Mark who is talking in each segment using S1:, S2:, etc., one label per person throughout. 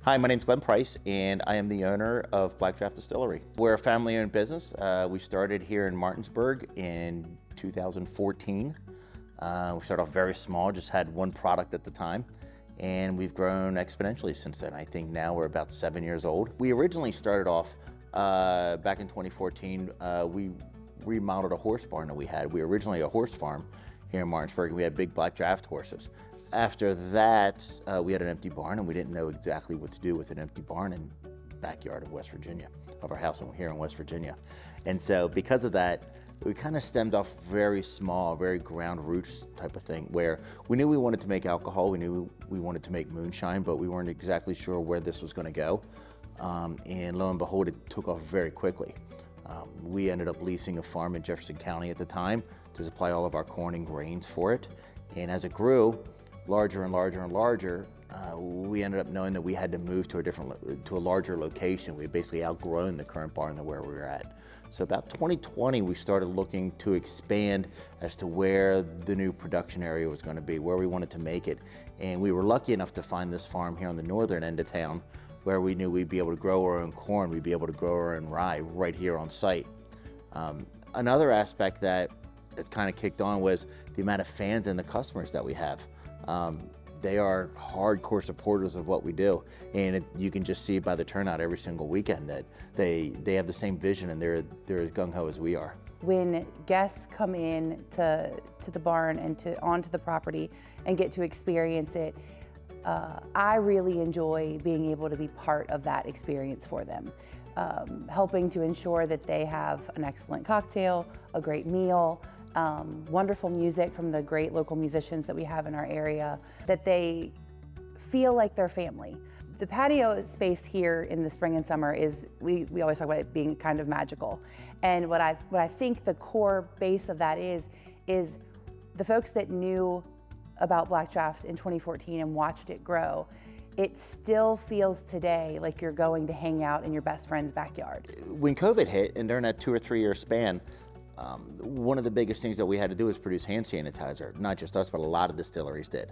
S1: Hi, my name's Glen Price, and I am the owner of Draft Distillery. We're a family-owned business. We started here in Martinsburg in 2014. We started off very small, just had one product at the time, and we've grown exponentially since then. I think now we're about 7 years old. We originally started off back in 2014. We remodeled a horse barn that we had. We were originally a horse farm here in Martinsburg, and we had big black draft horses. After that, we had an empty barn, and we didn't know exactly what to do with an empty barn in the backyard of West Virginia, of our house here in West Virginia. And so because of that, we kind of stemmed off very small, very ground roots type of thing, where we knew we wanted to make alcohol, we knew we wanted to make moonshine, but we weren't exactly sure where this was going to go. And lo and behold, it took off very quickly. We ended up leasing a farm in Jefferson County at the time to supply all of our corn and grains for it. And as it grew larger and larger and larger, we ended up knowing that we had to move to a larger location. We had basically outgrown the current barn than where we were at. So about 2020, we started looking to expand as to where the new production area was going to be, where we wanted to make it. And we were lucky enough to find this farm here on the northern end of town, where we knew we'd be able to grow our own corn, we'd be able to grow our own rye right here on site. Another aspect that has kind of kicked on was the amount of fans and the customers that we have. They are hardcore supporters of what we do, and you can just see by the turnout every single weekend that they have the same vision, and they're as gung-ho as we are.
S2: When guests come in to the barn and onto the property and get to experience it, I really enjoy being able to be part of that experience for them, helping to ensure that they have an excellent cocktail, a great meal, wonderful music from the great local musicians that we have in our area, that they feel like they're family. The patio space here in the spring and summer is, we always talk about it being kind of magical. And what I think the core base of that is the folks that knew about Black Draft in 2014 and watched it grow, it still feels today like you're going to hang out in your best friend's backyard.
S1: When COVID hit, and during that 2 or 3 year span, one of the biggest things that we had to do was produce hand sanitizer. Not just us, but a lot of distilleries did.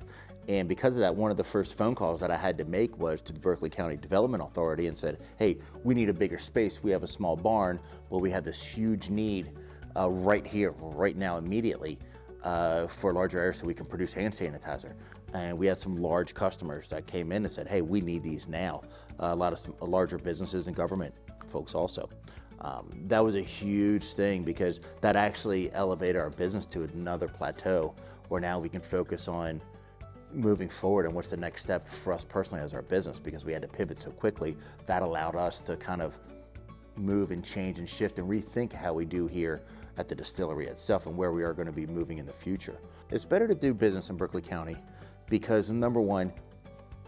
S1: And because of that, one of the first phone calls that I had to make was to the Berkeley County Development Authority and said, hey, we need a bigger space. We have a small barn, but we have this huge need right here, right now, immediately, for larger areas so we can produce hand sanitizer. And we had some large customers that came in and said, hey, we need these now. A lot of larger businesses and government folks also. That was a huge thing because that actually elevated our business to another plateau where now we can focus on moving forward and what's the next step for us personally as our business, because we had to pivot so quickly. That allowed us to kind of move and change and shift and rethink how we do here at the distillery itself and where we are going to be moving in the future. It's better to do business in Berkeley County because, number one,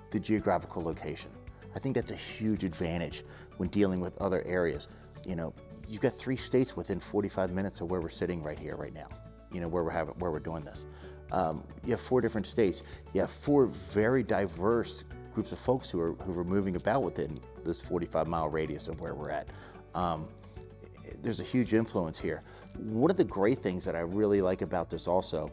S1: the geographical location. I think that's a huge advantage when dealing with other areas. You know, you've got 3 states within 45 minutes of where we're sitting right here, right now. You know, where we're doing this. You have 4 different states. You have 4 very diverse groups of folks who are moving about within this 45-mile radius of where we're at. There's a huge influence here. One of the great things that I really like about this also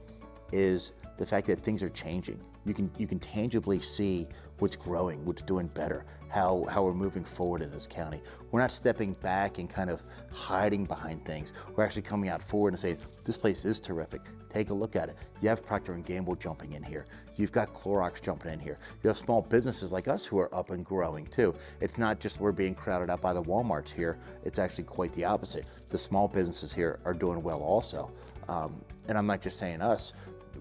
S1: is the fact that things are changing. You can tangibly see what's growing, what's doing better, how we're moving forward in this county. We're not stepping back and kind of hiding behind things. We're actually coming out forward and saying, this place is terrific. Take a look at it. You have Procter & Gamble jumping in here. You've got Clorox jumping in here. You have small businesses like us who are up and growing too. It's not just we're being crowded out by the Walmarts here. It's actually quite the opposite. The small businesses here are doing well also. And I'm not just saying us.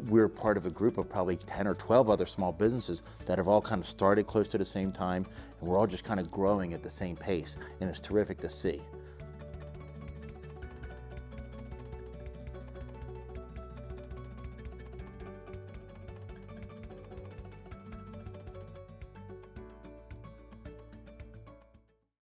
S1: We're part of a group of probably 10 or 12 other small businesses that have all kind of started close to the same time, and we're all just kind of growing at the same pace, and it's terrific to see.